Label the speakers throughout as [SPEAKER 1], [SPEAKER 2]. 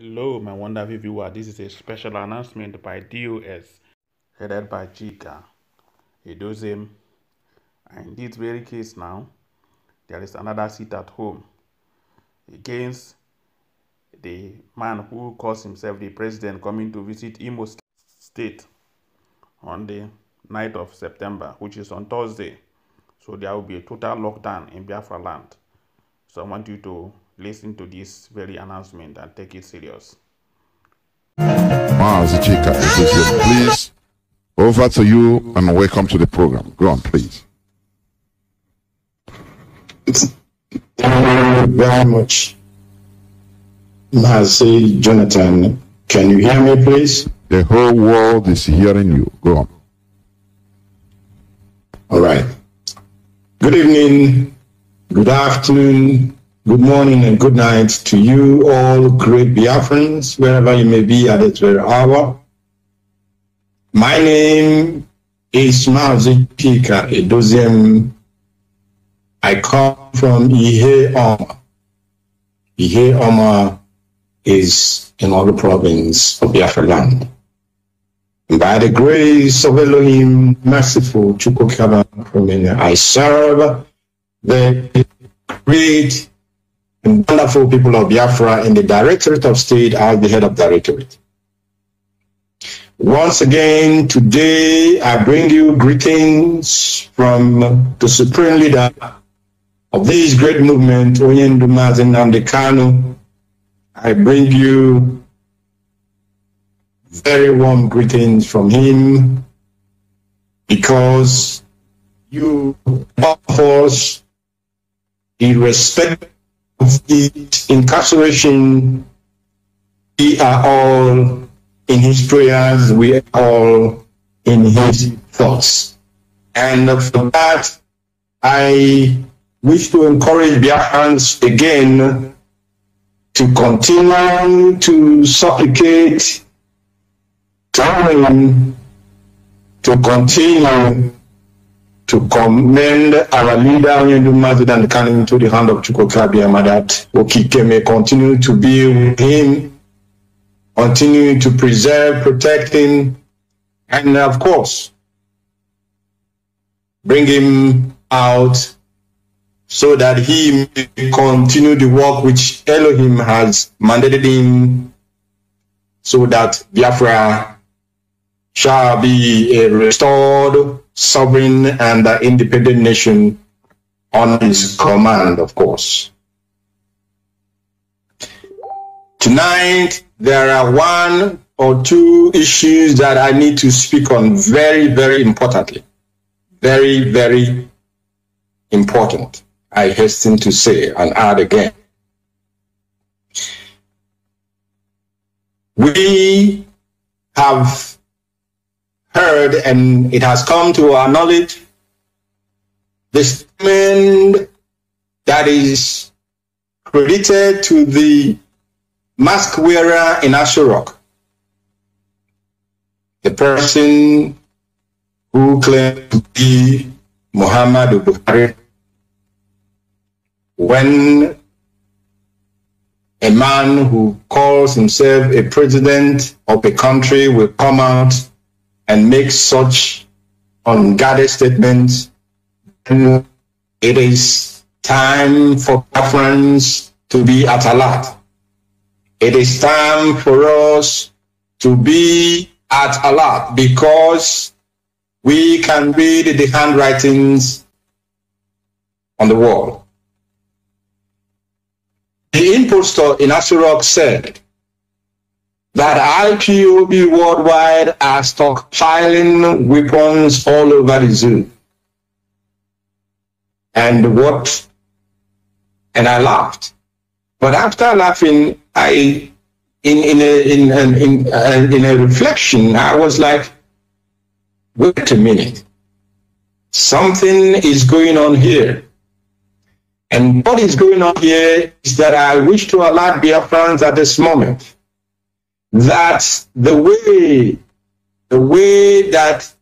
[SPEAKER 1] Hello, my wonderful viewer. This is a special announcement by DOS, headed by Chika Edozem. And in this very case now, there is another sit at home against the man who calls himself the president coming to visit Imo State on the 9th of September, which is on Thursday. So there will be a total lockdown in Biafraland. So I want you to listen to this very announcement and take it serious.
[SPEAKER 2] Chika, please, over to you and welcome to the program. Go on, please.
[SPEAKER 3] Thank you very much, Mazi Jonathan. Can you hear me, please?
[SPEAKER 2] The whole world is hearing you. Go on.
[SPEAKER 3] All right. Good evening, good afternoon, good morning, and good night to you all great Biafrans, wherever you may be at this very hour. My name is Mazi Chika Edozem. I come from Ihe Oma. Ihe Oma is in all the province of Biafraland. By the grace of Elohim, merciful Chukukaba, I serve the great and wonderful people of Biafra in the Directorate of State as the head of Directorate. Once again, today I bring you greetings from the Supreme Leader of this great movement, Onyendu Mazi Nnamdi Kanu. I bring you very warm greetings from him because you, of course, irrespective of his incarceration, we are all in his prayers, we are all in his thoughts. And for that, I wish to encourage Biafrans again to continue to supplicate, to continue to commend our leader Onyendu Mazi Nnamdi Kanu into the hand of Chukwuka that Okike may continue to be with him, continue to preserve, protect him, and of course, bring him out so that he may continue the work which Elohim has mandated him, so that Biafra shall be a restored, sovereign, and independent nation on his command, of course. Tonight, there are one or two issues that I need to speak on very, very importantly. Very, very important, I hasten to say and add again. We have heard, and it has come to our knowledge, the statement that is credited to the mask wearer in Assurok, the person who claimed to be Muhammad Buhari, when a man who calls himself a president of a country will come out and make such unguarded statements, it is time for Biafrans to be at alert. It is time for us to be at alert because we can read the handwritings on the wall. The impostor in Assurok said that IPOB worldwide are stockpiling weapons all over the zoo. And I laughed. But after laughing, in a reflection, I was like, wait a minute. Something is going on here. And what is going on here is that I wish to alert Biafrans at this moment that the way that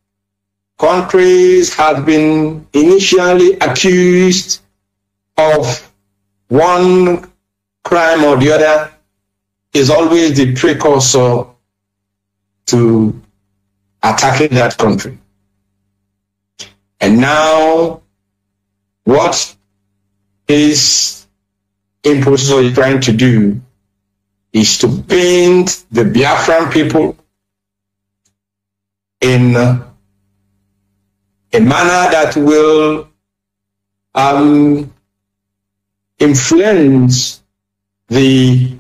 [SPEAKER 3] countries have been initially accused of one crime or the other is always the precursor to attacking that country. And now, what his impostor is trying to do is to paint the Biafran people in a manner that will influence the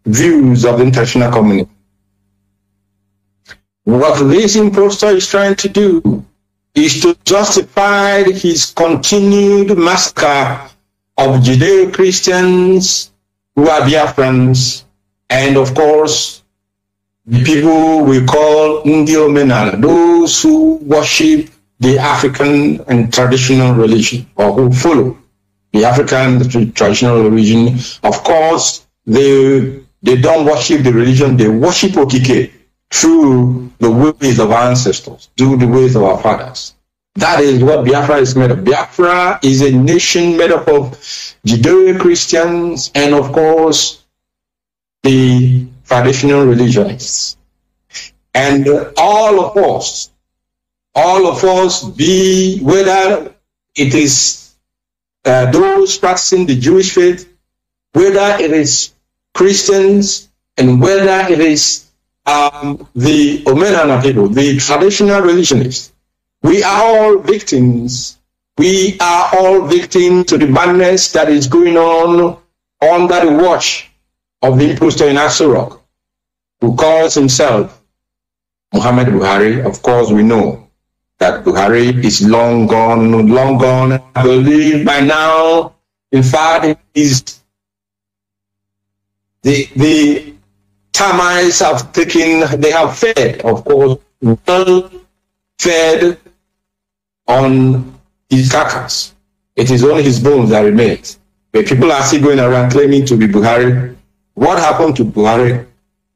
[SPEAKER 3] views of the international community. What this impostor is trying to do is to justify his continued massacre of Judeo-Christians who are Biafrans, and of course, the people we call Ndi Omenala, those who worship the African and traditional religion, or who follow the African traditional religion. Of course, they don't worship the religion, they worship Okike through the ways of our ancestors, through the ways of our fathers. That is what Biafra is made of. Biafra is a nation made up of Judeo-Christians and, of course, the traditional religionists. And all of us, be whether it is those practicing the Jewish faith, whether it is Christians, and whether it is the Omenana people, the traditional religionists, we are all victims. We are all victims to the madness that is going on under the watch of the impostor in Aso Rock, who calls himself Muhammad Buhari. Of course, we know that Buhari is long gone. I believe by now, in fact, the termites have they have fed, of course, well fed on his carcass. It is only his bones that remains. But people are still going around claiming to be Buhari. What happened to Buhari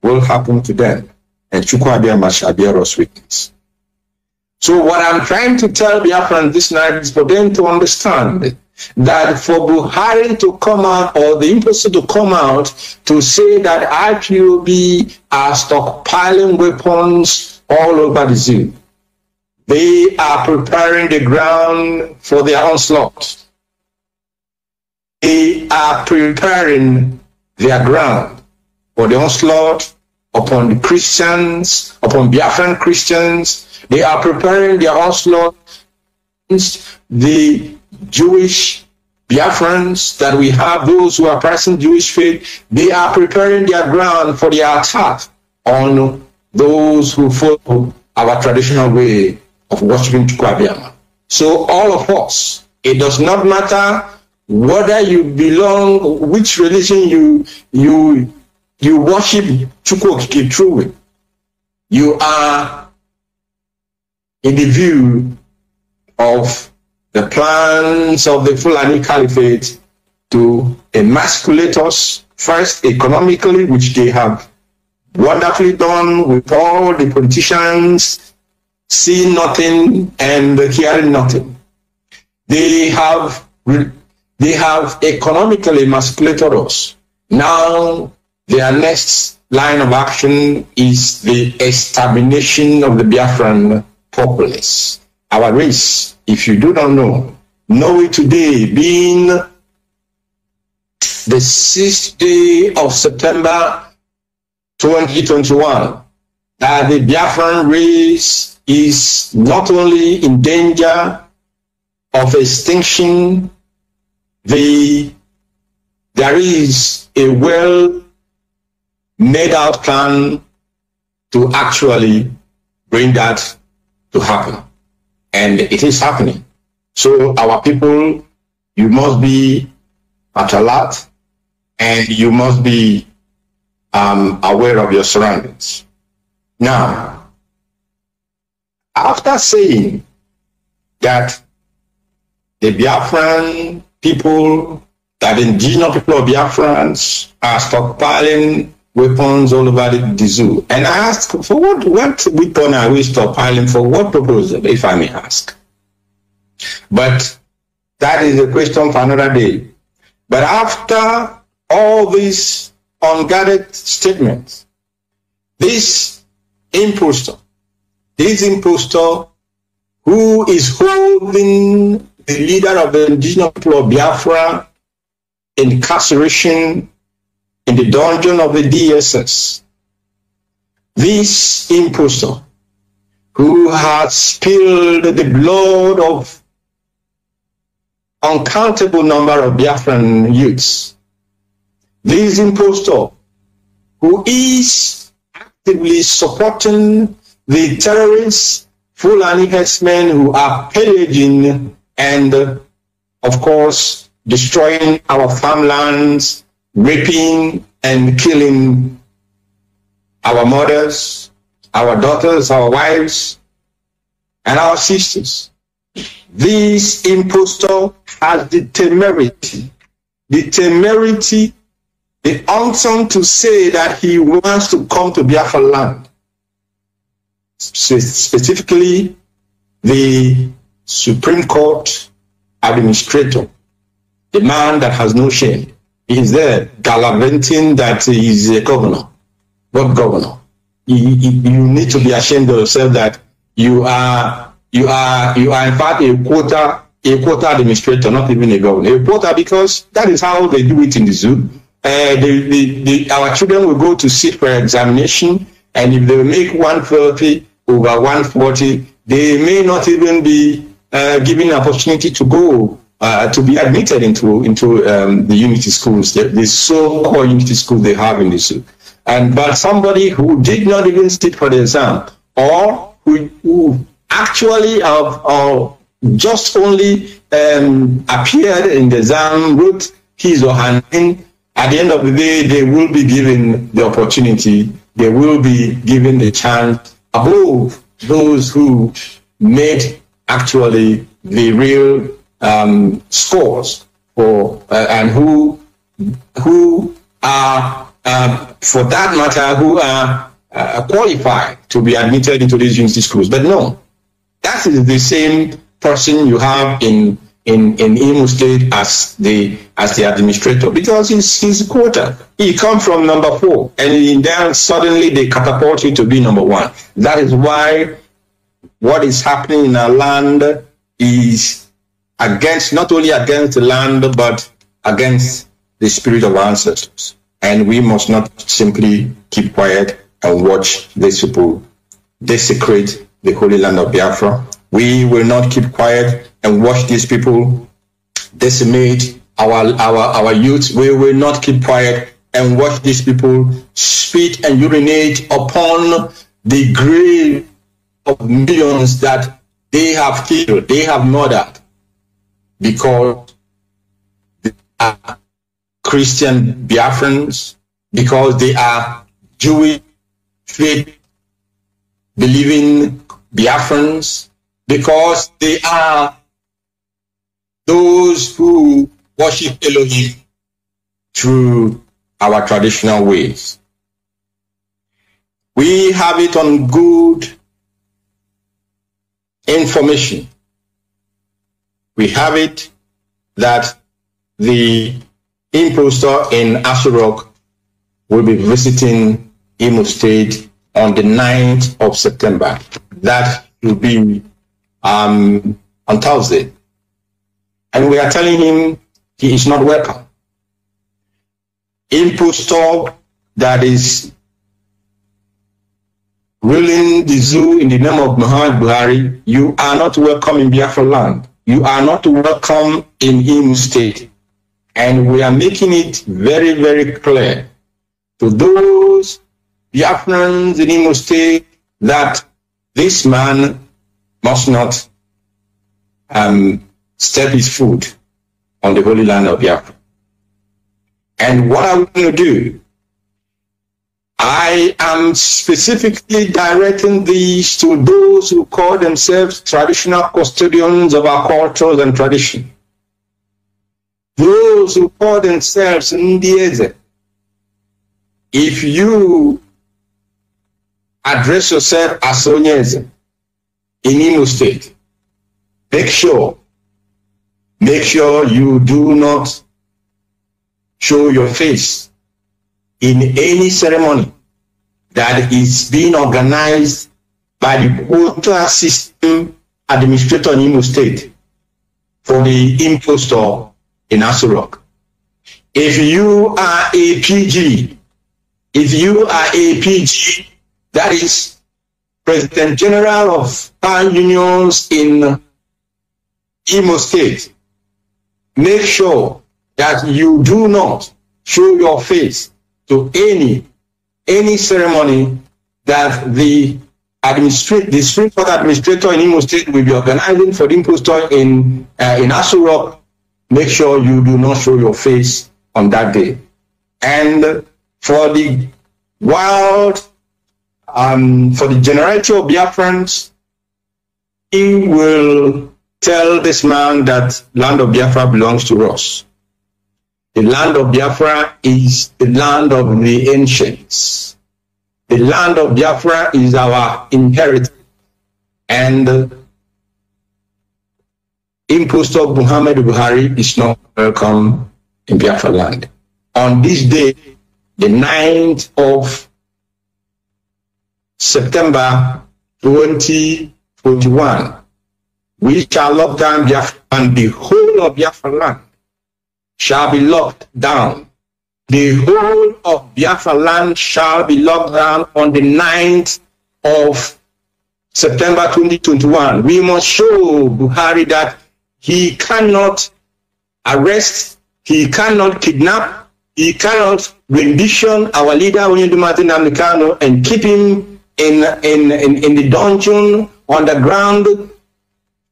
[SPEAKER 3] will happen to them. And Chukwuabia shall bear us witness. So what I'm trying to tell Biafran this night is for them to understand that for Buhari to come out, or the impostor to come out to say that IPOB are stockpiling weapons all over the zoo, they are preparing the ground for their onslaught. They are preparing their ground for the onslaught upon the Christians, upon Biafran Christians. They are preparing their onslaught against the Jewish Biafrans that we have, those who are practicing Jewish faith. They are preparing their ground for their attack on those who follow our traditional way of worshiping Chukwuabia. So all of us, it does not matter whether you belong, which religion you worship Chukwuokike through. You are in the view of the plans of the Fulani Caliphate to emasculate us, first economically, which they have wonderfully done with all the politicians seeing nothing and hearing nothing. They have economically emasculated us. Now their next line of action is the extermination of the Biafran populace. Our race, if you do not know it today, being the 6th day of September 2021, that the Biafran race is not only in danger of extinction, there is a well made out plan to actually bring that to happen. And it is happening. So our people, you must be at alert, and you must be aware of your surroundings. Now, after saying that the Biafran people, that the indigenous people of Biafrans are stockpiling weapons all over the zoo, and I asked, for what weapon are we stockpiling, for what purpose, if I may ask? But that is a question for another day. But after all this unguarded statements. This impostor who is holding the leader of the indigenous people of Biafra in incarceration in the dungeon of the DSS. This impostor who has spilled the blood of uncountable number of Biafran youths. This impostor who is actively supporting the terrorists, Fulani herdsmen who are pillaging and, of course, destroying our farmlands, raping and killing our mothers, our daughters, our wives, and our sisters. This impostor has the temerity, the unction to say that he wants to come to Biafraland. Specifically, the Supreme Court administrator, the man that has no shame. He is there gallivanting that he is a governor. What governor? You need to be ashamed of yourself that you are in fact a quota administrator, not even a governor. A quota, because that is how they do it in the zoo. Our children will go to sit for examination, and if they make 130 over 140, they may not even be given an opportunity to go to be admitted into the unity schools, the so-called unity schools they have in the zoo. But somebody who did not even sit for the exam, or who actually just only appeared in the exam, wrote his or her name, at the end of the day, they will be given the opportunity, they will be given the chance above those who made actually the real scores for and who are for that matter who are qualified to be admitted into these university schools. But no, that is the same person you have in Imo State as the administrator, because he's a quota. He comes from number 4, and then suddenly they catapult you to be number 1. That is why what is happening in our land is against, not only against the land, but against the spirit of our ancestors. And we must not simply keep quiet and watch these people desecrate the holy land of Biafra. We will not keep quiet and watch these people decimate our youth. We will not keep quiet and watch these people spit and urinate upon the grave of millions that they have killed, they have murdered, because they are Christian Biafrans, because they are Jewish faith believing Biafrans, because they are those who worship Elohim through our traditional ways. We have it on good information. We have it that the impostor in Asurok will be visiting Imo State on the 9th of September. That will be on Thursday. And we are telling him he is not welcome. Impostor that is ruling the zoo in the name of Muhammad Buhari, you are not welcome in Biafraland. You are not welcome in Imo State. And we are making it very, very clear to those Biafrans in Imo State that this man must not step his foot on the holy land of Biafra. And what are we going to do? I am specifically directing these to those who call themselves traditional custodians of our cultures and tradition. Those who call themselves Ndieze. If you address yourself as Onyeze in Imo State, make sure you do not show your face in any ceremony that is being organized by the quota system administrator in Imo State for the impostor in Aso Rock. If you are a PG, that is President General of Power Unions in Imo State, make sure that you do not show your face to any ceremony that the Supreme Court administrator in Imo State will be organizing for the impostor in Aso Rock. Make sure you do not show your face on that day. And for the for the generality of Biafrans, he will tell this man that land of Biafra belongs to us. The land of Biafra is the land of the ancients. The land of Biafra is our inheritance. And impostor Muhammad Buhari is not welcome in Biafraland. On this day, the 9th of September 2021, we shall lock down Biafra, and the whole of Biafraland shall be locked down. The whole of Biafraland shall be locked down on the 9th of September 2021. We must show Buhari that he cannot arrest, he cannot kidnap, he cannot rendition our leader and keep him in the dungeon, underground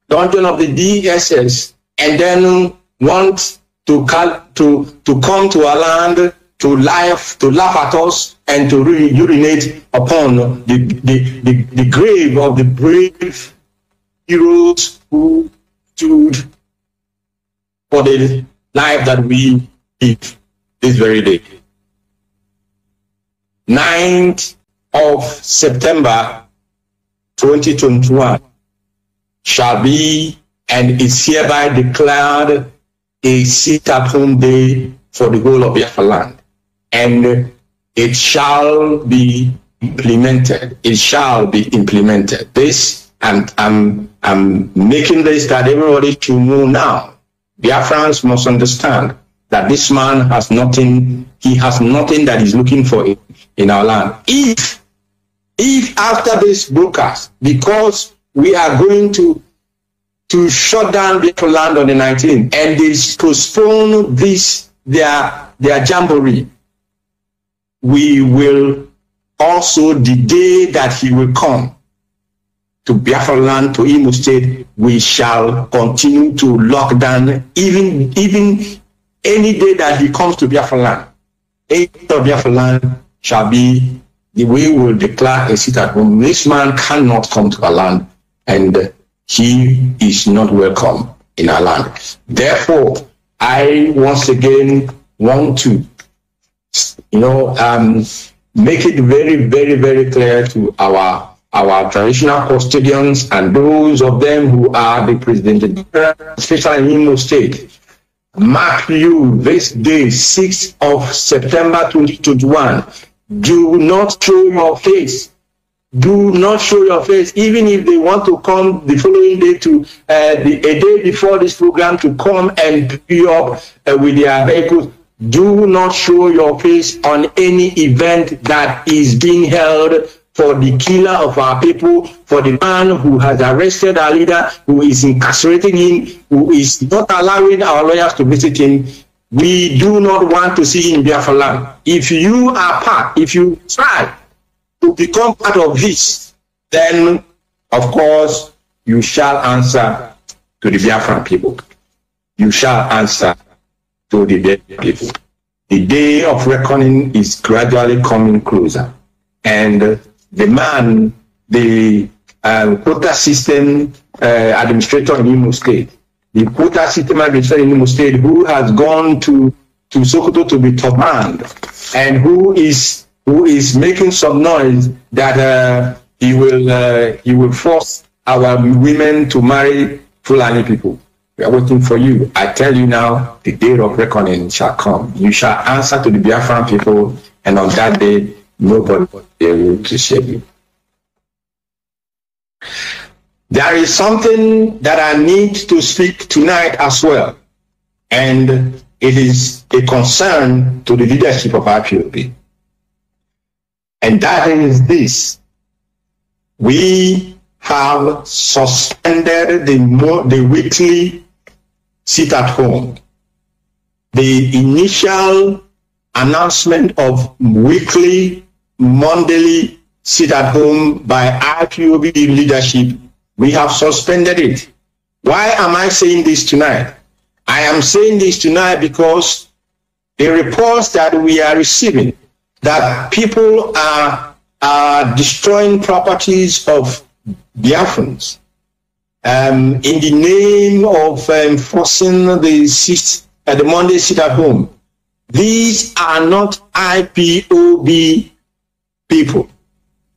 [SPEAKER 3] dungeon of the DSS, and then want to come to our land to laugh at us and to urinate upon the grave of the brave heroes who stood for the life that we live this very day. 9th of September 2021 shall be and is hereby declared a sit-at-home day for the whole of Biafraland, and it shall be implemented. It shall be implemented. This, I'm making this that everybody to know now. Biafrans must understand that this man has nothing. He has nothing that he's looking for in our land. If after this broadcast, because we are going to shut down Biafraland on the 19th, and they postpone this their jamboree, we will also, the day that he will come to Biafraland, to Imo State, we shall continue to lock down even any day that he comes to Biafraland. 8th of Biafraland shall be the way we will declare a sit-at-home. This man cannot come to our land, and he is not welcome in our land. Therefore, I once again want to, make it very, very, very clear to our traditional custodians and those of them who are the president, especially in Imo State. Mark you this day, 6th of September 2021. Do not show your face. Do not show your face, even if they want to come the following day to a day before this program to come and pick you up with their vehicles. Do not show your face on any event that is being held for the killer of our people, for the man who has arrested our leader, who is incarcerating him, who is not allowing our lawyers to visit him. We do not want to see him in Biafraland. If you try to become part of this, then of course you shall answer to the Biafran people. You shall answer to the dead people. The day of reckoning is gradually coming closer, and the man, the quota system administrator in Imo State, the quota system administrator in Imo State, who has gone to Sokoto to be top man, and who is making some noise that he will force our women to marry Fulani people. We are waiting for you. I tell you now, the day of reckoning shall come. You shall answer to the Biafran people and on that day, nobody will be able to save you. There is something that I need to speak tonight as well, and it is a concern to the leadership of IPOB. And that is this: we have suspended the weekly sit at home. The initial announcement of weekly, monthly sit at home by IPOB leadership, we have suspended it. Why am I saying this tonight? I am saying this tonight because the reports that we are receiving that people are destroying properties of Biafrans in the name of enforcing the Monday sit at home. These are not IPOB people.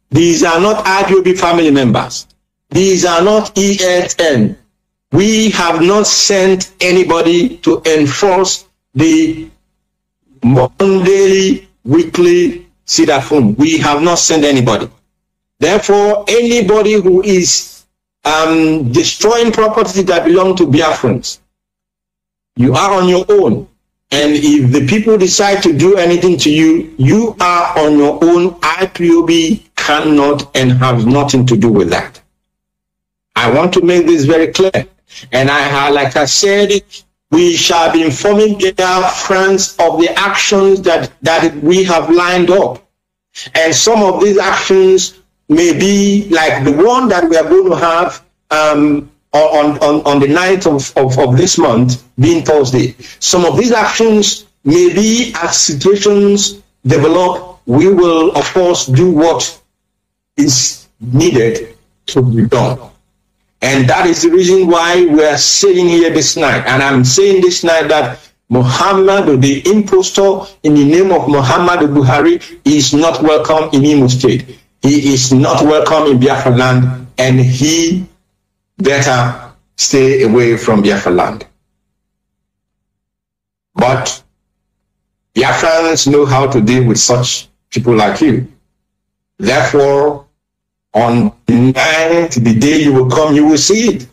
[SPEAKER 3] These are not IPOB family members. These are not ESN. We have not sent anybody to enforce the Monday weekly sit at home. We have not sent anybody. Therefore, anybody who is destroying property that belong to Biafrans, you are on your own. And if the people decide to do anything to you, you are on your own. IPOB cannot and have nothing to do with that. I want to make this very clear. And like I said, we shall be informing their friends of the actions that we have lined up. And some of these actions may be like the one that we are going to have on the 9th of this month, being Thursday. Some of these actions may be as situations develop. We will, of course, do what is needed to be done. And that is the reason why we are sitting here this night. And I'm saying this night that Muhammad, the impostor in the name of Muhammad Buhari, is not welcome in Imo State. He is not welcome in Biafraland, and he better stay away from Biafraland. But Biafrans know how to deal with such people like you. Therefore, on the 9th, the day you will come, you will see it.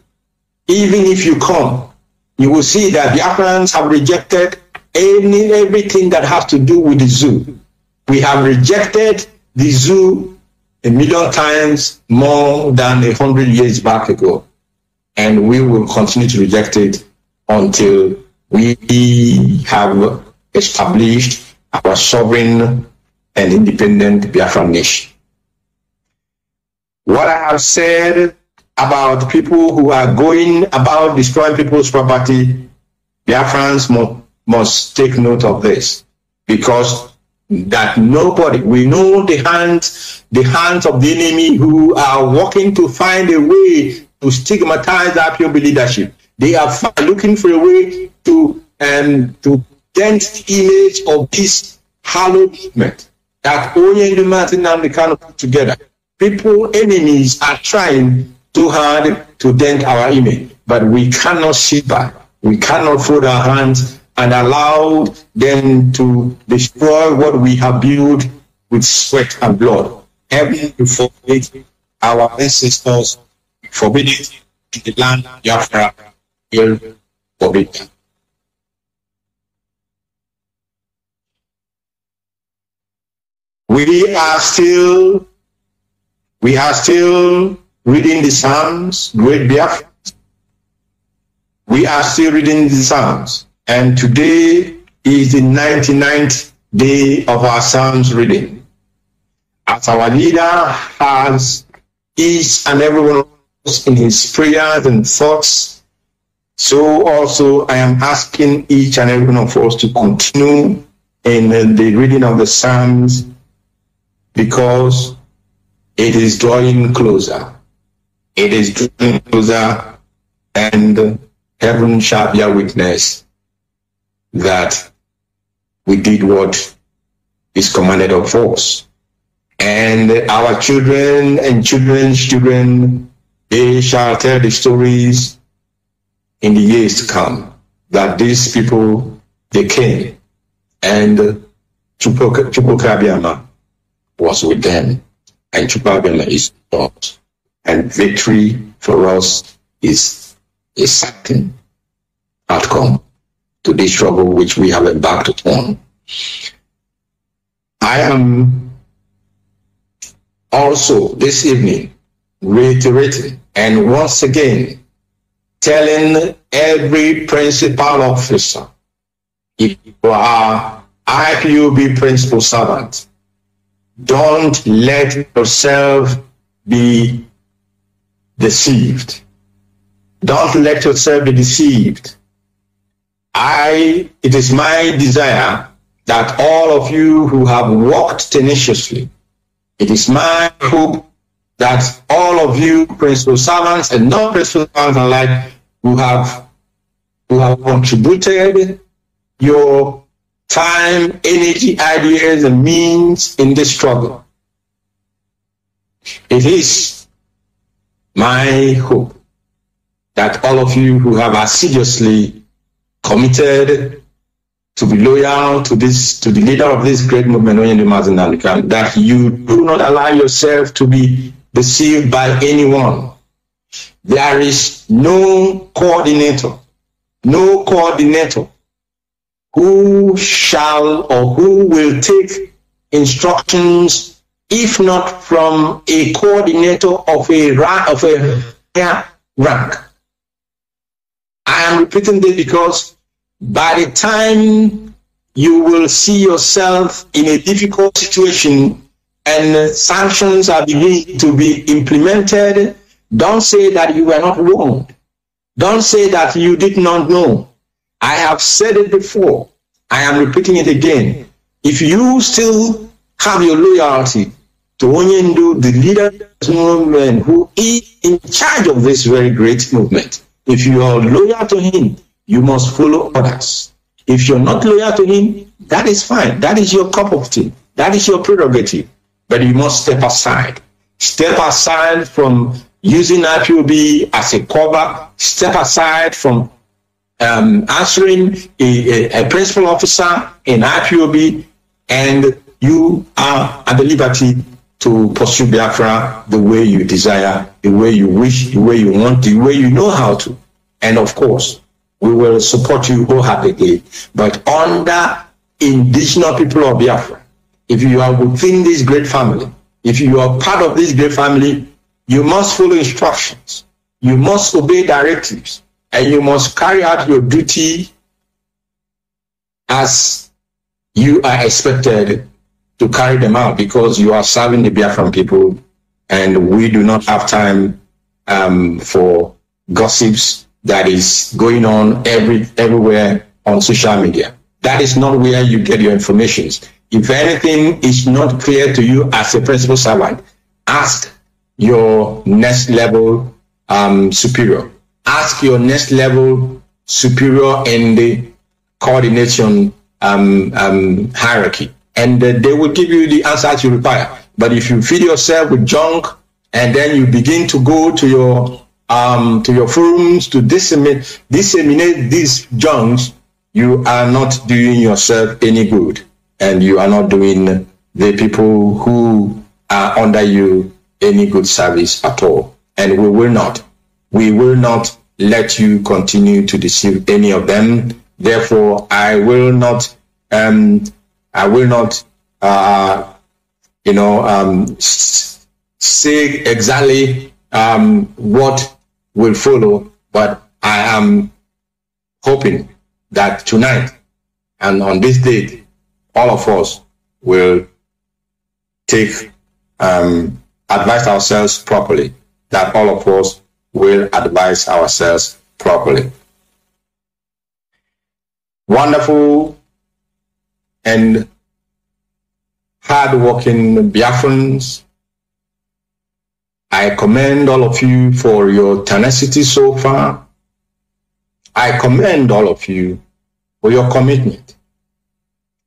[SPEAKER 3] Even if you come, you will see that Biafrans have rejected everything that has to do with the zoo. We have rejected the zoo 1,000,000 times more than 100 years back ago. And we will continue to reject it until we have established our sovereign and independent Biafran nation. What I have said about people who are going about destroying people's property, Biafrans must take note of this, because that nobody, we know the hands of the enemy who are working to find a way to stigmatize the IPOB leadership. They are looking for a way to dent the image of this hallowed movement that only the Martin and the can put together. People, enemies are trying too hard to dent our image, but we cannot sit back. We cannot fold our hands and allow them to destroy what we have built with sweat and blood. Heaven to forbid our ancestors, forbid it in the land of Biafra, here forbid them. We are still reading the Psalms, great Biafra. We are still reading the Psalms. And today is the 99th day of our Psalms reading. As our leader has each and every one of us in his prayers and thoughts, so also I am asking each and every one of us to continue in the reading of the Psalms, because it is drawing closer. It is drawing closer, and heaven shall bear witness that we did what is commanded of us. And our children and children's children, they shall tell the stories in the years to come, that these people, they came and Chukwukabiama was with them, and Chukwukabiama is not. And victory for us is a certain outcome to this struggle which we have embarked upon. I am also this evening reiterating and once again telling every principal officer, if you are IPOB principal servant, don't let yourself be deceived. Don't let yourself be deceived. It is my desire that all of you who have worked tenaciously, it is my hope that all of you principal servants and non-principal servants alike who have contributed your time, energy, ideas, and means in this struggle. It is my hope that all of you who have assiduously committed to be loyal to the leader of this great movement, that you do not allow yourself to be deceived by anyone. There is no coordinator who shall or who will take instructions if not from a coordinator of a higher rank. I am repeating this because by the time you will see yourself in a difficult situation and sanctions are beginning to be implemented, don't say that you were not warned. Don't say that you did not know. I have said it before. I am repeating it again. If you still have your loyalty to Onyendu, the leader of this movement, who is in charge of this very great movement, if you are loyal to him, you must follow others. If you're not loyal to him, that is fine. That is your cup of tea. That is your prerogative. But you must step aside. Step aside from using IPOB as a cover. Step aside from answering a principal officer in IPOB, and you are at the liberty to pursue Biafra the way you desire, the way you wish, the way you want, the way you know how to. And of course, we will support you wholeheartedly, but under indigenous people of Biafra. If you are within this great family, if you are part of this great family, you must follow instructions, you must obey directives, and you must carry out your duty as you are expected to carry them out, because you are serving the Biafran people, and we do not have time for gossips that is going on everywhere on social media. That is not where you get your information. If anything is not clear to you as a principal servant, ask your next level superior. Ask your next level superior in the coordination hierarchy, and they will give you the answers you require. But if you feed yourself with junk and then you begin to go to your forums to disseminate these junks, you are not doing yourself any good, and you are not doing the people who are under you any good service at all. And we will not let you continue to deceive any of them. Therefore, I will not say exactly what will follow, but I am hoping that tonight and on this date, all of us will take advise ourselves properly, that all of us will advise ourselves properly. Wonderful and hard-working Biafrans, I commend all of you for your tenacity so far. I commend all of you for your commitment.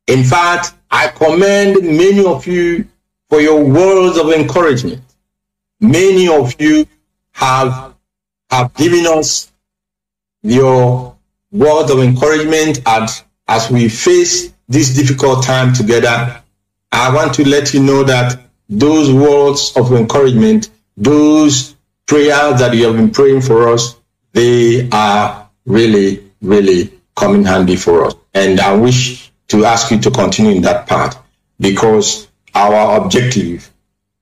[SPEAKER 3] In fact, I commend many of you for your words of encouragement. Many of you have given us your words of encouragement as we face this difficult time together, I want to let you know that those words of encouragement, those prayers that you have been praying for us, they are really, really coming handy for us. And I wish to ask you to continue in that path, because our objective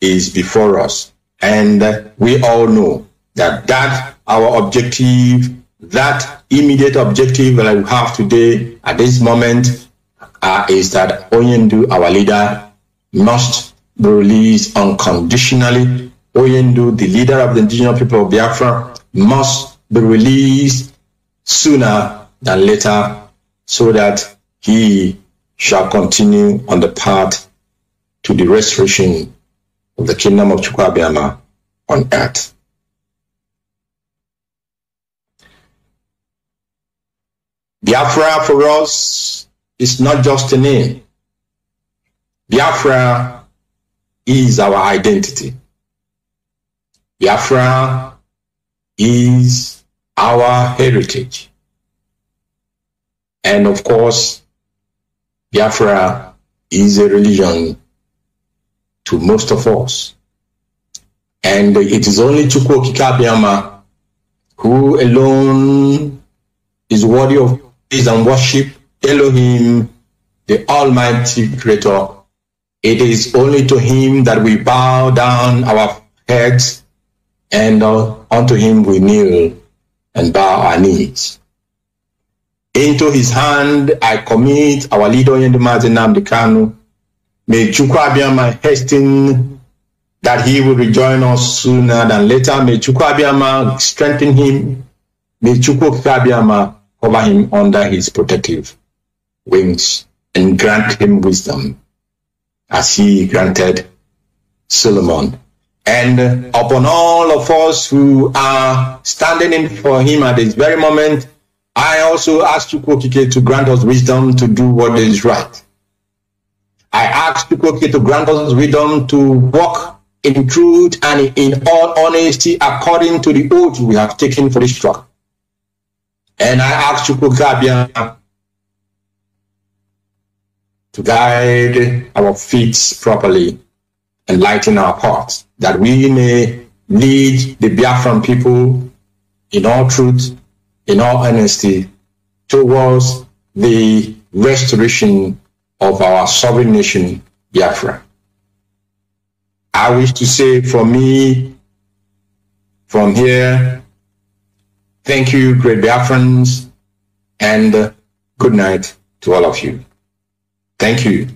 [SPEAKER 3] is before us. And we all know that our objective, that immediate objective that we have today at this moment is that Oyendu, our leader, must be released unconditionally. Oyendu, the leader of the indigenous people of Biafra, must be released sooner than later, so that he shall continue on the path to the restoration of the kingdom of Chukwuabiama on earth. Biafra for us is not just a name. Biafra is our identity. Biafra is our heritage. And of course, Biafra is a religion to most of us. And it is only Chukwuabiama who alone is worthy of praise and worship, Elohim, the Almighty Creator. It is only to him that we bow down our heads, and unto him we kneel and bow our knees. Into his hand I commit our leader Oyendu Nnamdi Kanu. May Chukwuabiama hasten that he will rejoin us sooner than later. May Chukwuabiama strengthen him. May Chukwuabiama cover him under his protective wings and grant him wisdom as he granted Solomon. And upon all of us who are standing in for him at this very moment, I also ask Chukwuokike to grant us wisdom to do what is right. I ask Chukwuokike to grant us wisdom to walk in truth and in all honesty according to the oath we have taken for this struggle. And I ask Chukwuabiama to guide our feet properly and lighten our paths, that we may lead the Biafran people in all truth, in all honesty, towards the restoration of our sovereign nation, Biafra. I wish to say from me, from here, thank you, great Biafrans, and good night to all of you. Thank you.